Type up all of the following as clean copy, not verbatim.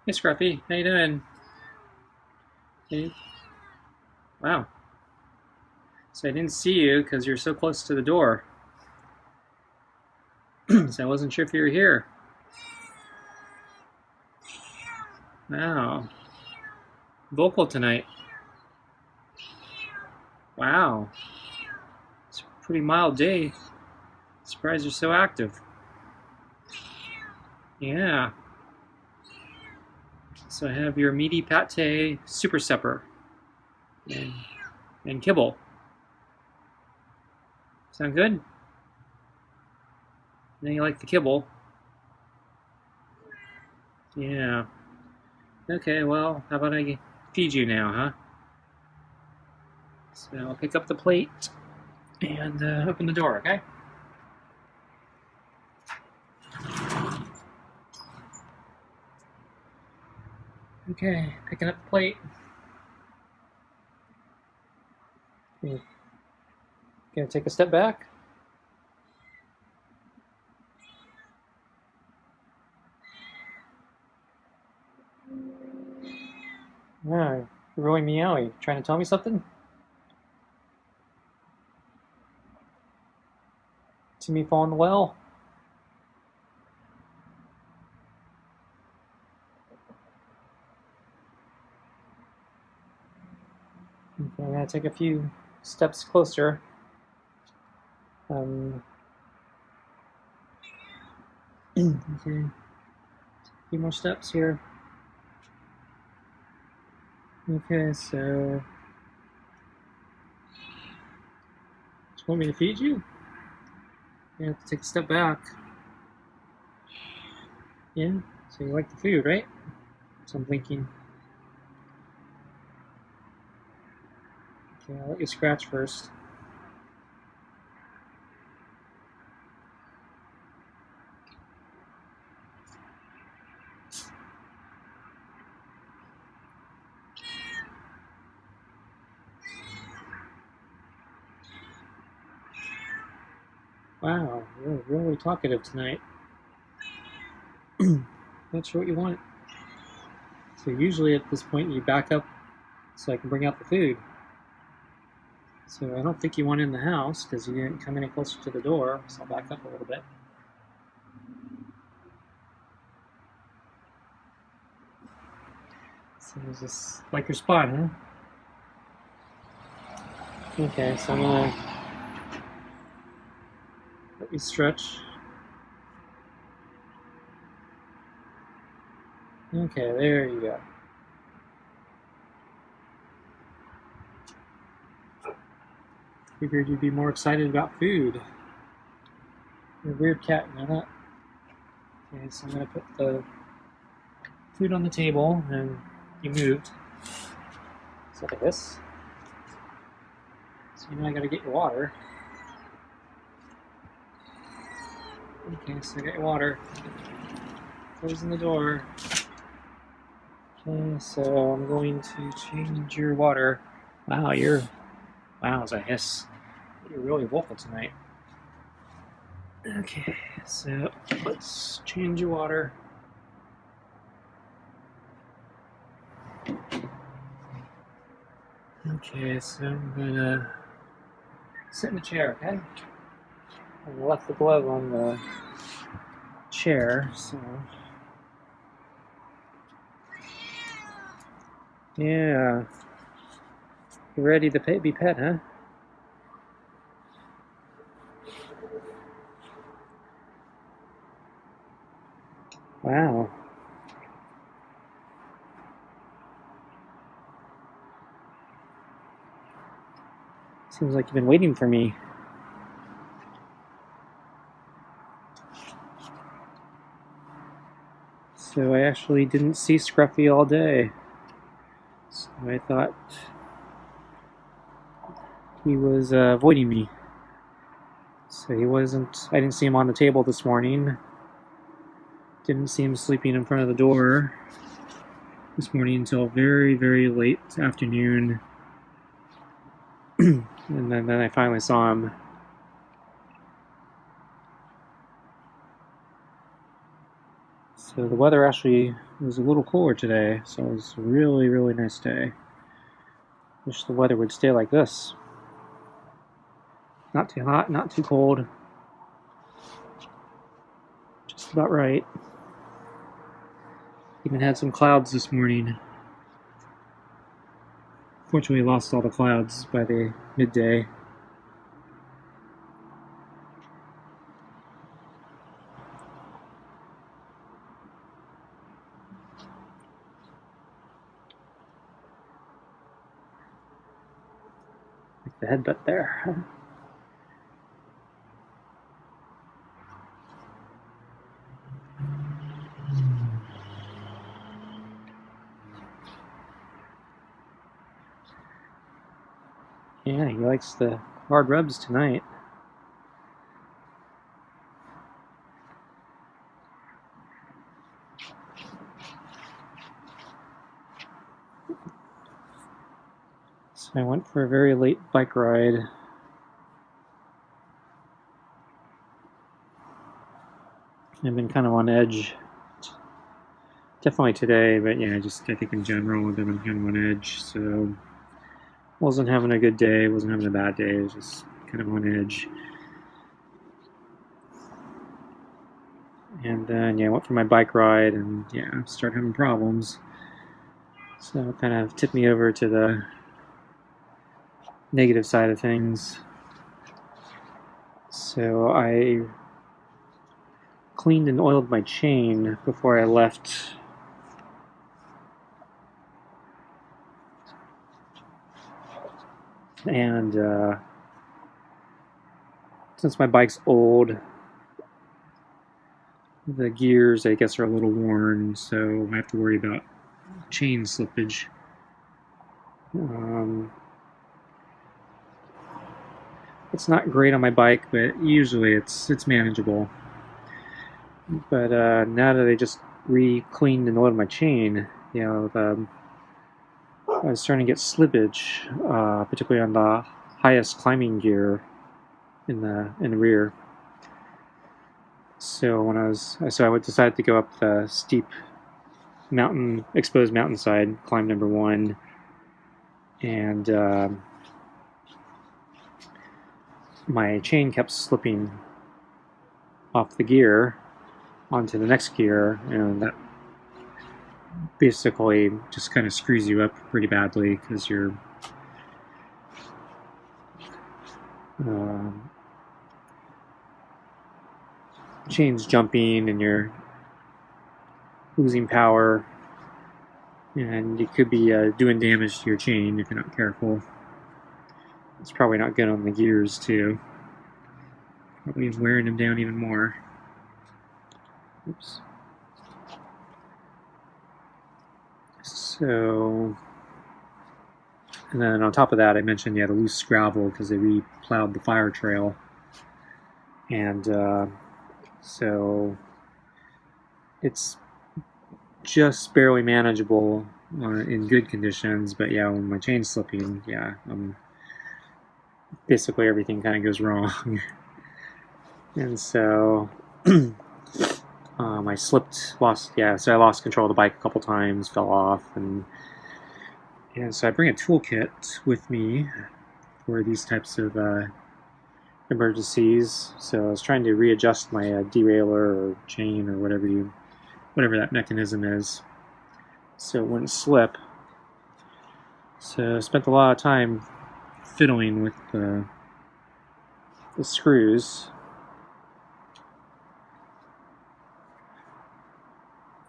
Hey Scruffy, how you doing? Hey. Wow. So I didn't see you because you're so close to the door. So I wasn't sure if you were here. Wow. Vocal tonight. Wow. It's a pretty mild day. Surprised you're so active. Yeah. So I have your meaty pate super supper and, and kibble. Sound good? Then you like the kibble. Yeah. Okay, well, how about I feed you now, huh? So I'll pick up the plate and open the door, okay? Okay, picking up the plate. Gonna take a step back. Yeah, you're really meow-y. Trying to tell me something? See me fall in the well? Okay, I'm gonna take a few steps closer. Okay, a few more steps here. Okay, so just want me to feed you? You have to take a step back. Yeah, so you like the food, right? So I'm blinking. Okay, I'll let you scratch first. Wow, you're really talkative tonight. Not sure what you want. So usually at this point you back up so I can bring out the food. So I don't think you want in the house because you didn't come any closer to the door, so I'll back up a little bit. So is this like your spot, huh? Okay, so I'm gonna let you stretch. Okay, there you go. Figured you'd be more excited about food. You're a weird cat, you know that? Okay, so I'm gonna put the food on the table and you moved. So like this. So you know I gotta get your water. Okay, so I got your water. Closing the door. Okay, so I'm going to change your water. Wow, wowza, yes. You're really vocal tonight. Okay, so let's change your water. Okay, so I'm gonna sit in the chair, okay? I left the glove on the chair, so. Yeah. You ready to be pet, huh? Wow. Seems like you've been waiting for me. So I actually didn't see Scruffy all day. So I thought he was avoiding me. So he wasn't, I didn't see him on the table this morning. Didn't see him sleeping in front of the door this morning until very, very late afternoon. And then I finally saw him. So the weather actually was a little cooler today, so it was a really, really nice day. Wish the weather would stay like this. Not too hot, not too cold. Just about right. Even had some clouds this morning. Fortunately, lost all the clouds by the midday. Like the headbutt there. Yeah, he likes the hard rubs tonight. So I went for a very late bike ride. I've been kind of on edge. Definitely today, but yeah, I think in general I've been kind of on edge, so wasn't having a good day, wasn't having a bad day, it was just kind of on edge. And then, yeah, I went for my bike ride and, yeah, started having problems. So it kind of tipped me over to the negative side of things. So I cleaned and oiled my chain before I left. And since my bike's old, the gears, I guess, are a little worn, so I have to worry about chain slippage. It's not great on my bike, but usually it's manageable. But now that I just re-cleaned and oiled my chain, you know, I was starting to get slippage, particularly on the highest climbing gear in the rear. So I would decide to go up the steep exposed mountainside, climb number 1, and my chain kept slipping off the gear onto the next gear, and that basically just kind of screws you up pretty badly because you're chain's jumping and you're losing power, and you could be doing damage to your chain if you're not careful. It's probably not good on the gears too. Probably wearing them down even more. Oops. So, and then on top of that, I mentioned, yeah, the loose gravel because they re-plowed the fire trail. And so it's just barely manageable in good conditions, but yeah, when my chain's slipping, yeah, basically everything kind of goes wrong. And so I so I lost control of the bike a couple times, fell off, and so I bring a toolkit with me for these types of emergencies. So I was trying to readjust my derailleur or chain or whatever that mechanism is, so it wouldn't slip. So I spent a lot of time fiddling with the screws.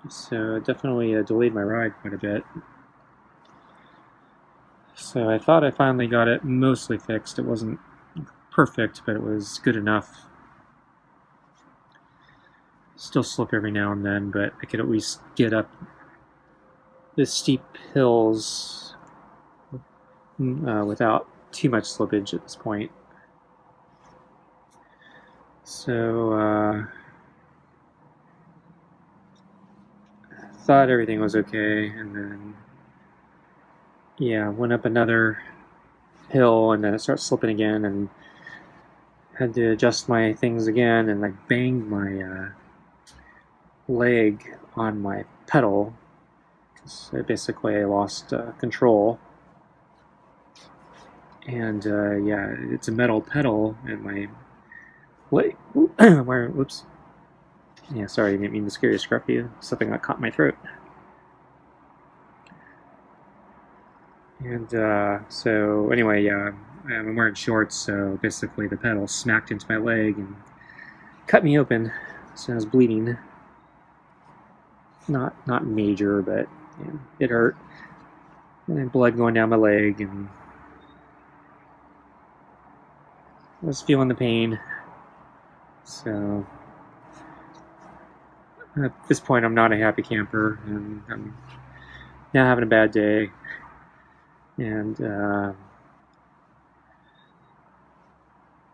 So it definitely delayed my ride quite a bit. So I thought I finally got it mostly fixed. It wasn't perfect, but it was good enough. Still slip every now and then, but I could at least get up the steep hills without too much slippage at this point. So thought everything was okay, and then went up another hill, and then it starts slipping again, and had to adjust my things again, and I banged my leg on my pedal. So basically I lost control. And yeah, it's a metal pedal, and my leg, whoops. Yeah, sorry, I didn't mean to scare you, Scruffy. Something got caught in my throat. And so anyway, yeah, I'm wearing shorts, so basically the pedal smacked into my leg and cut me open, so I was bleeding. Not major, but yeah, it hurt. And then blood going down my leg, and I was feeling the pain. So at this point, I'm not a happy camper, and I'm now having a bad day. And I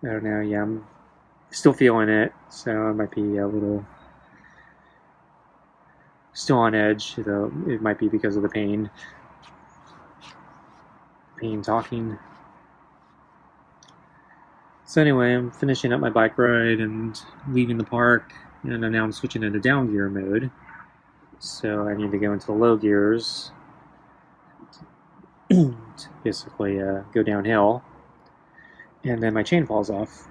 don't know, yeah, I'm still feeling it, so I might be a little still on edge, though it might be because of the pain. Pain talking. So anyway, I'm finishing up my bike ride and leaving the park, and now I'm switching into down gear mode. So I need to go into the low gears to basically go downhill, and then my chain falls off.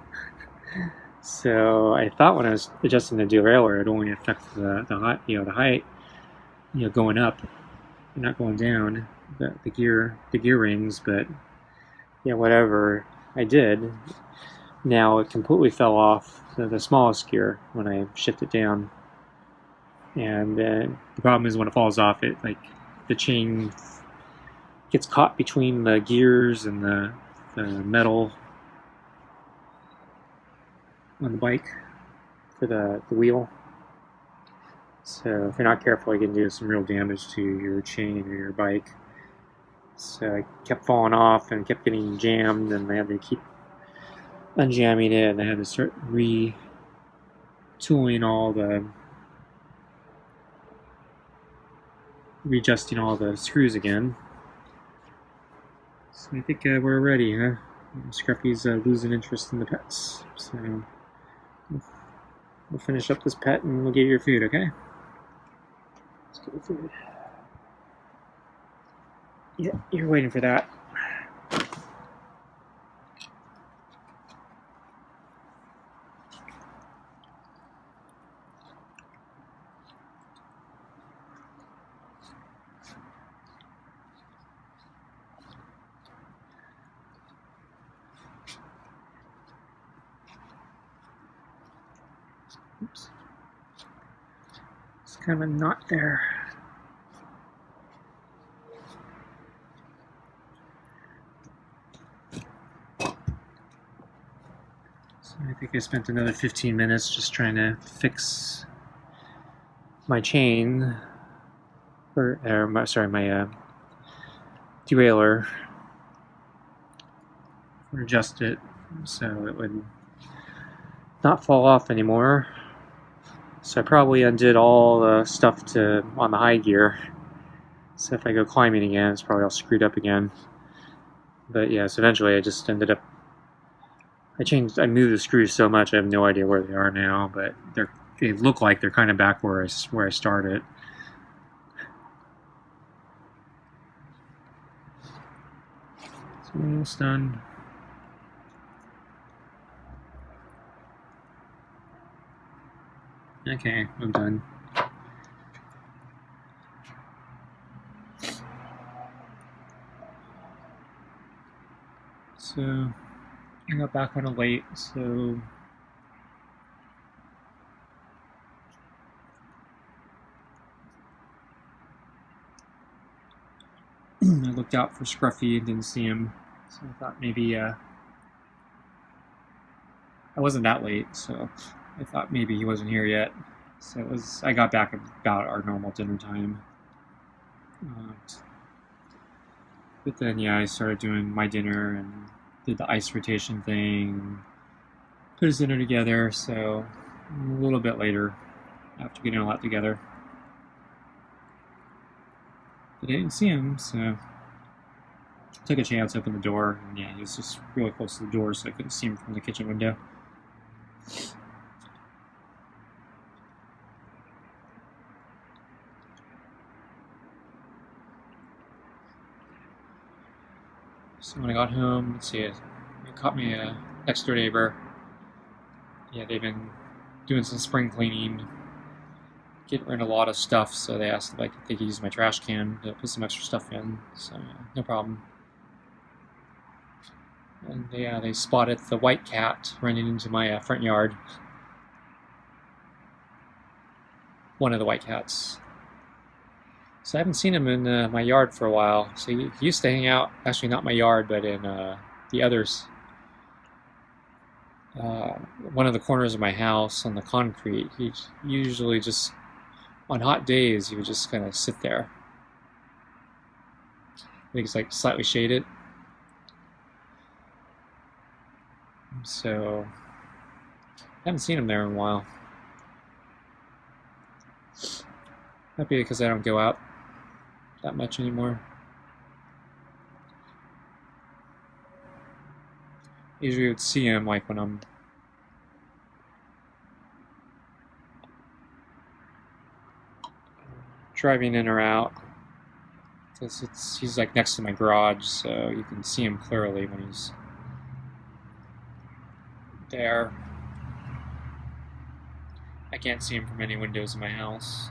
So I thought when I was adjusting the derailleur, it only affect the height, going up, not going down, the gear rings. But yeah, whatever I did. Now it completely fell off the smallest gear when I shift it down, and the problem is when it falls off, it the chain gets caught between the gears and the metal on the bike for the wheel. So if you're not careful, you can do some real damage to your chain or your bike. So I kept falling off and kept getting jammed, and I had to keep unjamming it, and I had to start readjusting all the screws again. So I think we're ready, huh? Scruffy's losing interest in the pets, so we'll finish up this pet and we'll give you your food, okay? Let's get the food. Yeah, you're waiting for that. Oops. It's kind of a knot there. So I think I spent another 15 minutes just trying to fix my chain, my derailleur, or adjust it so it would not fall off anymore. So I probably undid all the stuff on the high gear. So if I go climbing again, it's probably all screwed up again. But yeah, so eventually I just ended up, I moved the screws so much I have no idea where they are now, but they look like they're kind of back where I started. So we're almost done. Okay, I'm done. So I got back kind of late, so I looked out for Scruffy and didn't see him. So I thought maybe I wasn't that late, so I thought maybe he wasn't here yet. So I got back about our normal dinner time. But then, yeah, I started doing my dinner and did the ice rotation thing, put his dinner together, so a little bit later, after getting a lot together. But I didn't see him, so I took a chance, opened the door, and yeah, he was just really close to the door, so I couldn't see him from the kitchen window. So when I got home, let's see, it caught me a next door neighbor. Yeah, they've been doing some spring cleaning, getting rid of a lot of stuff, so they asked if they could use my trash can to put some extra stuff in, so yeah, no problem. And they spotted the white cat running into my front yard. One of the white cats. So I haven't seen him in my yard for a while. So he used to hang out, actually not my yard, but in the others. One of the corners of my house on the concrete. He usually just, on hot days, he would just kind of sit there. I think it's like slightly shaded. So I haven't seen him there in a while. Might be because I don't go out that much anymore. Usually would see him like when I'm driving in or out. He's like next to my garage, so you can see him clearly when he's there. I can't see him from any windows in my house.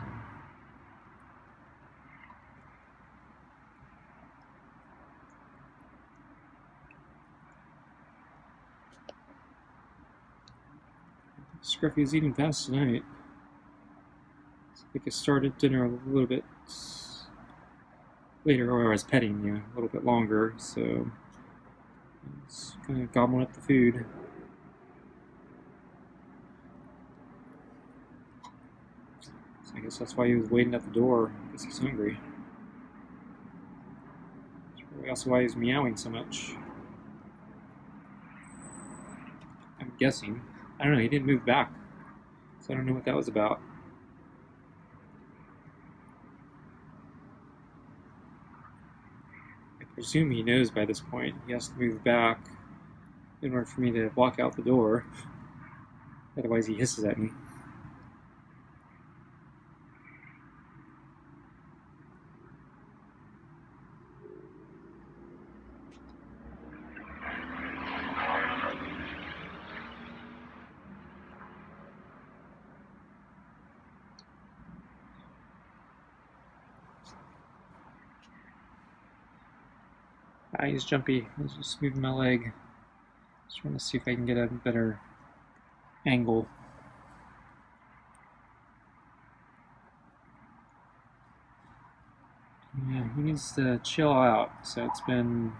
Scruffy is eating fast tonight. I think I started dinner a little bit later, or I was petting you a little bit longer, so it's kind of gobbling up the food. So I guess that's why he was waiting at the door, because he's hungry. That's probably also why he's meowing so much. I'm guessing. I don't know, he didn't move back, so I don't know what that was about. I presume he knows by this point he has to move back in order for me to walk out the door. Otherwise he hisses at me. He's jumpy. I was just moving my leg. Just trying to see if I can get a better angle. Yeah, he needs to chill out. So it's been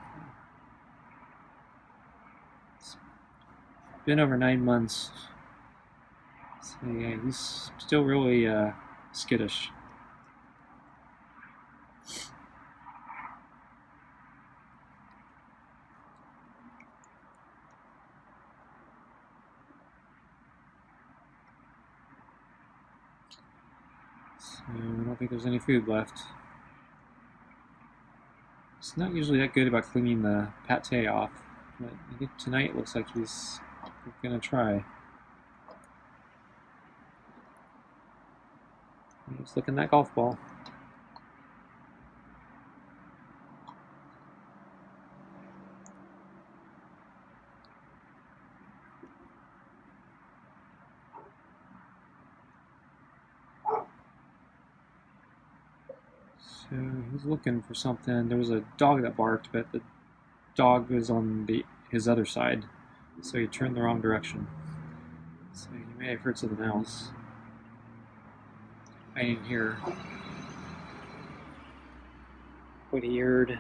over 9 months. So yeah, he's still really skittish. So I don't think there's any food left. It's not usually that good about cleaning the pate off, but I think tonight it looks like he's gonna try. He's looking at that golf ball. So he's looking for something. There was a dog that barked, but the dog was on his other side, so he turned the wrong direction. So he may have heard something else. I didn't hear what he heard.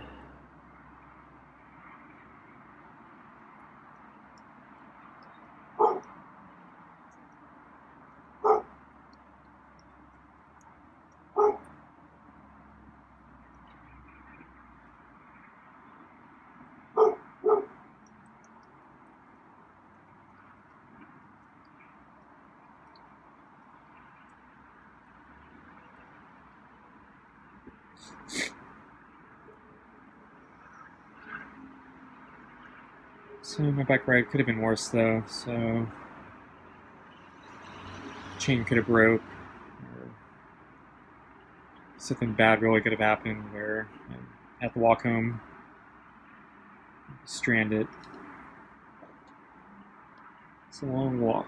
So my bike ride could have been worse though, so chain could have broke, or something bad really could have happened where I had to walk home. stranded. It's a long walk.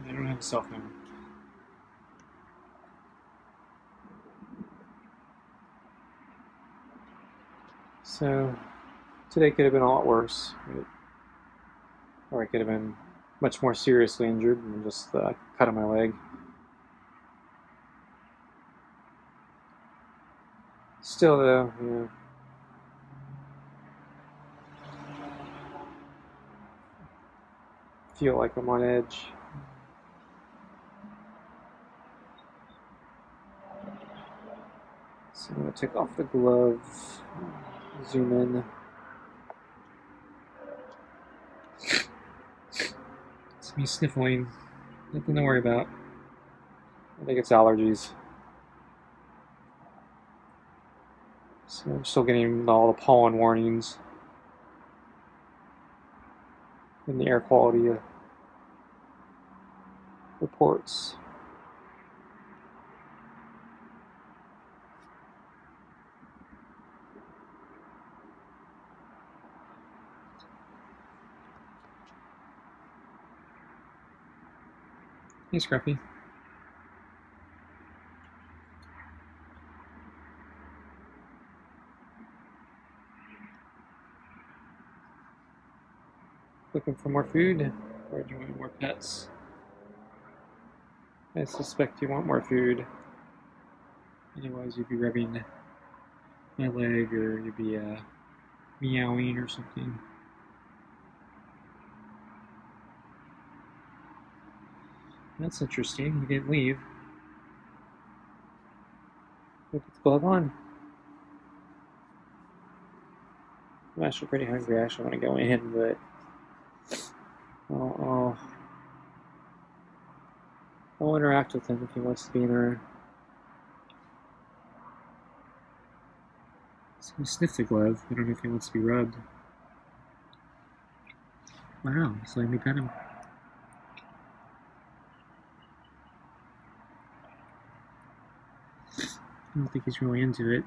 I don't have a cell phone. So today could have been a lot worse, right? Or I could have been much more seriously injured than just cut on my leg. Still though, feel like I'm on edge. So I'm going to take off the glove, zoom in. It's me sniffling, nothing to worry about. I think it's allergies. So I'm still getting all the pollen warnings and the air quality reports. Hey, Scruffy. Looking for more food, or do you want more pets? I suspect you want more food. Otherwise, you'd be rubbing my leg, or you'd be meowing or something. That's interesting. You didn't leave. Put the glove on. I'm actually pretty hungry. I actually want to go in, but I'll interact with him if he wants to be in there. So he sniffed the glove. I don't know if he wants to be rubbed. Wow, he's letting me pet him. I don't think he's really into it.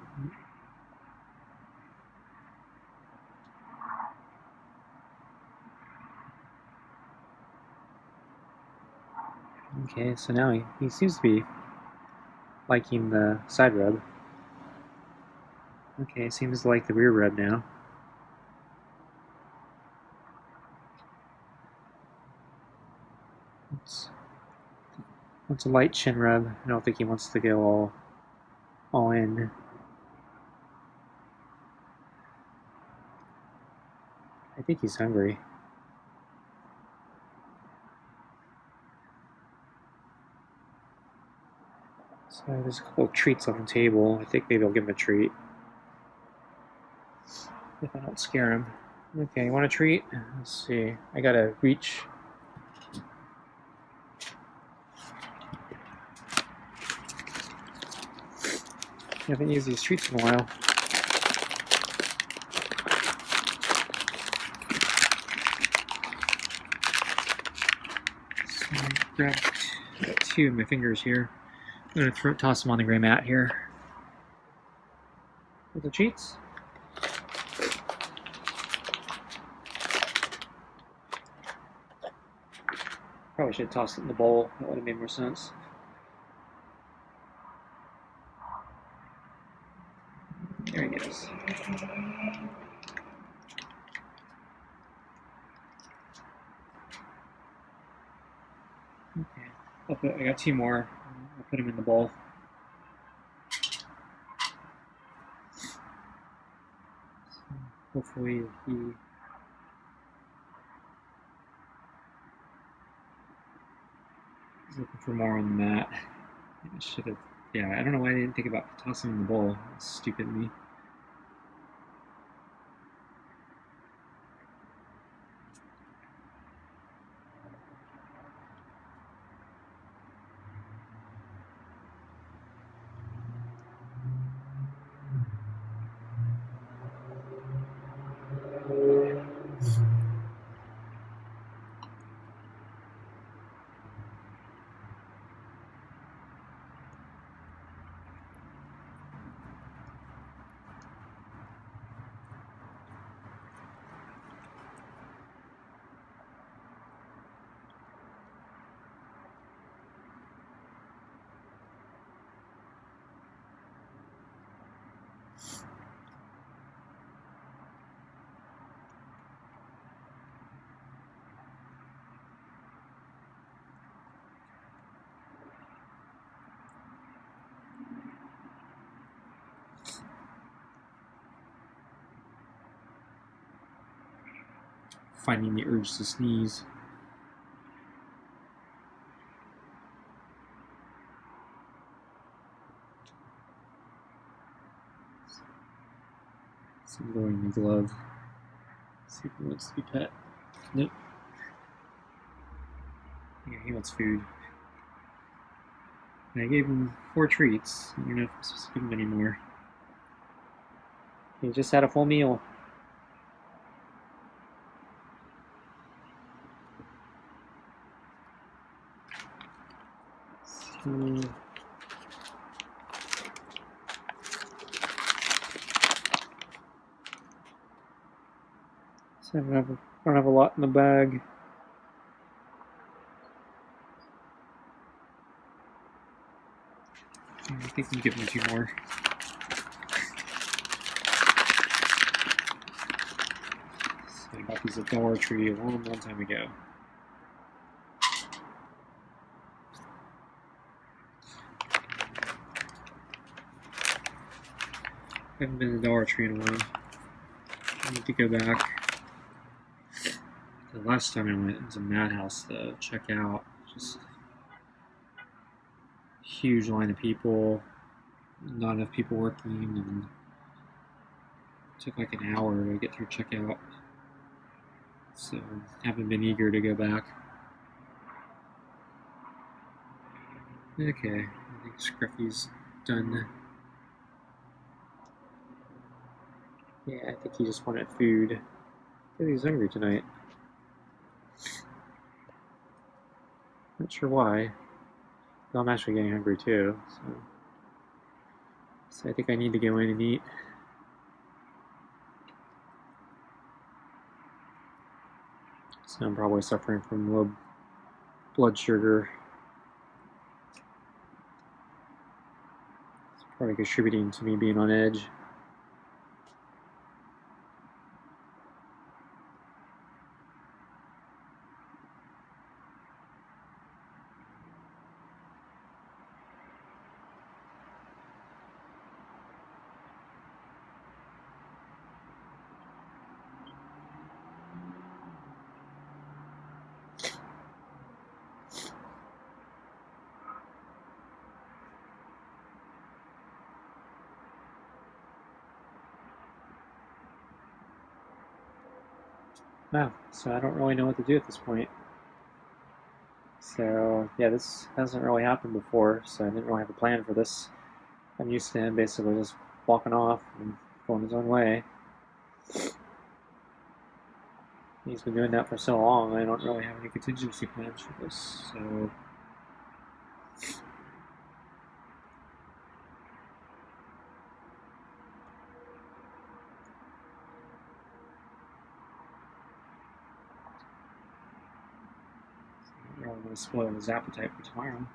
Okay, so now he seems to be liking the side rub. Okay, seems to like the rear rub now. Wants a light chin rub. I don't think he wants to go all in. I think he's hungry. So there's a couple of treats on the table. I think maybe I'll give him a treat. If I don't scare him. Okay, you want a treat? Let's see. I gotta reach. I haven't used these treats in a while. So I grabbed two of my fingers here. I'm gonna toss them on the gray mat here. With the treats. Probably should have tossed it in the bowl. That would have made more sense. There he goes. Okay. I got two more. I'll put them in the bowl. So hopefully he's looking for more on the mat. I should have. Yeah, I don't know why I didn't think about tossing in the bowl. That's stupid of me. finding the urge to sneeze. So I'm lowering the glove. See if he wants to be pet. Nope. Yeah, he wants food. And I gave him 4 treats. I don't know if I'm supposed to give him any more. He just had a full meal. So I don't have a lot in the bag. I think we can give him 2 more. So I got these at Dollar Tree a long time ago. I haven't been to the Dollar Tree in a while. I need to go back. The last time I went, it was a madhouse to check out. Just huge line of people, not enough people working, and it took like an hour to get through checkout. So haven't been eager to go back. Okay, I think Scruffy's done. Yeah, I think he just wanted food. I think he's hungry tonight. Not sure why. Well, I'm actually getting hungry too, so I think I need to go in and eat. So I'm probably suffering from low blood sugar. It's probably contributing to me being on edge. Wow, so I don't really know what to do at this point. So yeah, this hasn't really happened before, so I didn't really have a plan for this. I'm used to him basically just walking off and going his own way. He's been doing that for so long, I don't really have any contingency plans for this, so... I don't want to spoil his appetite for tomorrow.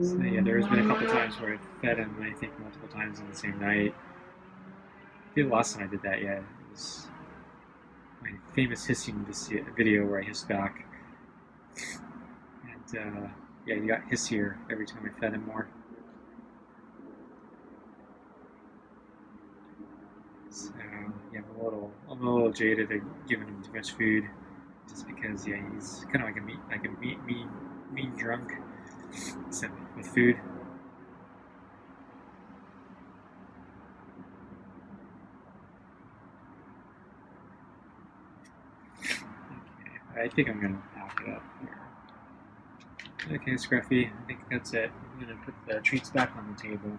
So yeah, there's been a couple times where I fed him, I think multiple times in the same night. I think the last time I did that, yeah, it was my famous hissing video where I hissed back. And yeah, he got hissier every time I fed him more. So yeah, I'm a little jaded at giving him too much food, just because yeah, he's kind of like a mean drunk. So with food. Okay, I think I'm gonna pack it up here. Okay, Scruffy, I think that's it. I'm gonna put the treats back on the table.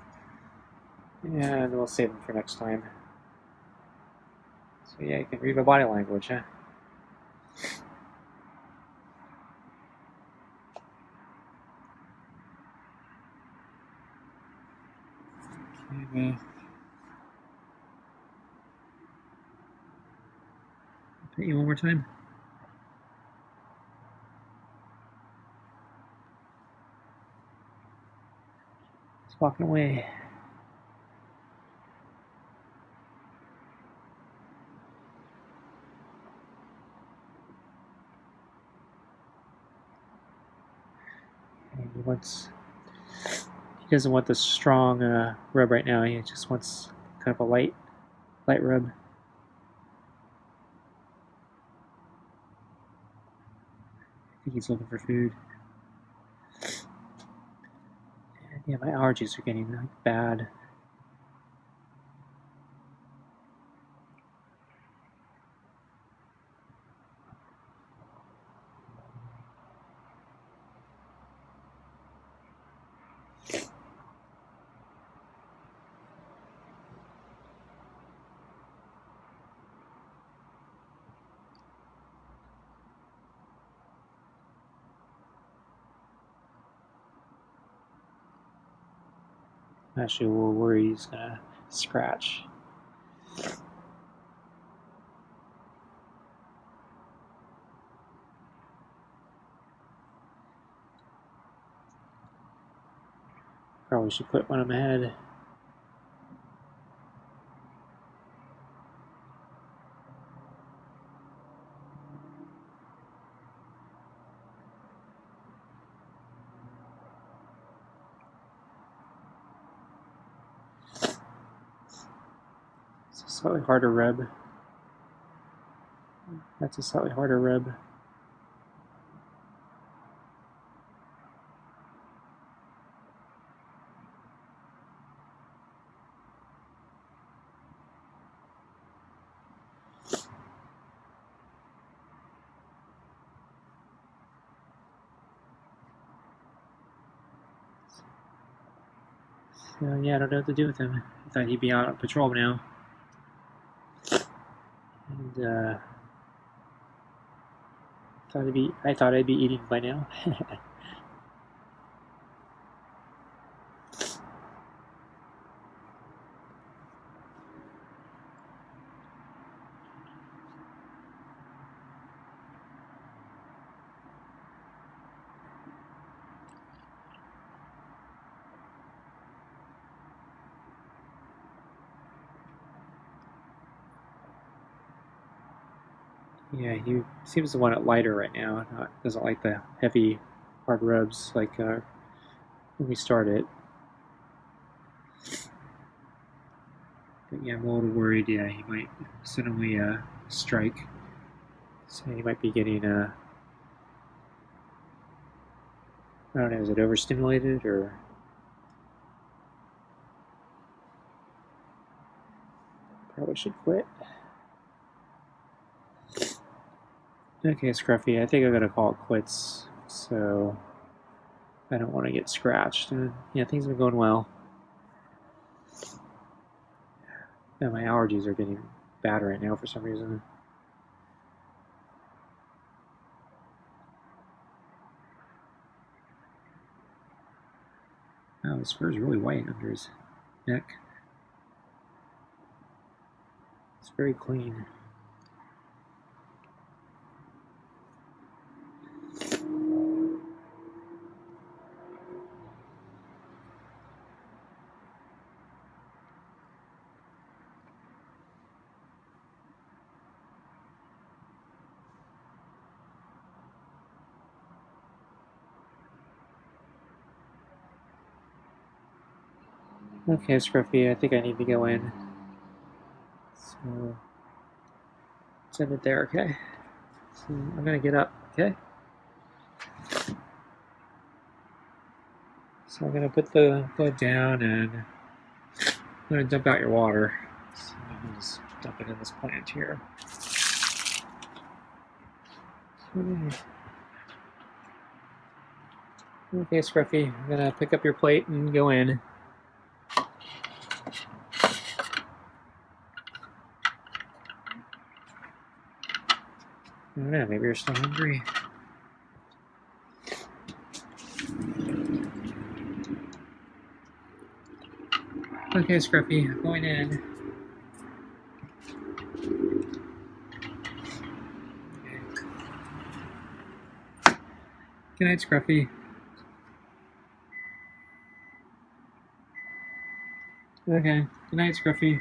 And we'll save them for next time. So yeah, you can read my body language, huh? Okay, well, I'll pet you one more time. He's walking away. doesn't want the strong rub right now. He just wants kind of a light rub. I think he's looking for food. And yeah, my allergies are getting like, bad. I'm actually a little worried he's gonna scratch. Probably should put one on my head. It's a slightly harder rub. That's a slightly harder rub. So yeah, I don't know what to do with him. I thought he'd be out on patrol now. And I thought I'd be eating by now. Yeah, he seems to want it lighter right now. Doesn't like the heavy, hard rubs like when we started. But yeah, I'm a little worried. Yeah, he might suddenly strike. So he might be getting I don't know, is it overstimulated or? Probably should quit. Okay, Scruffy, I think I'm gonna call it quits. So I don't want to get scratched. And yeah, things have been going well. Yeah, my allergies are getting bad right now for some reason. Oh, his fur is really white under his neck. It's very clean. Okay, Scruffy, I think I need to go in. So, send it there, okay? So, I'm gonna get up, okay? So I'm gonna put the blood down and I'm gonna dump out your water. So I'm just dump it in this plant here. Okay, Scruffy, I'm gonna pick up your plate and go in. I don't know, maybe you're still hungry. Okay, Scruffy, I'm going in. Okay. Good night, Scruffy. Okay, good night, Scruffy.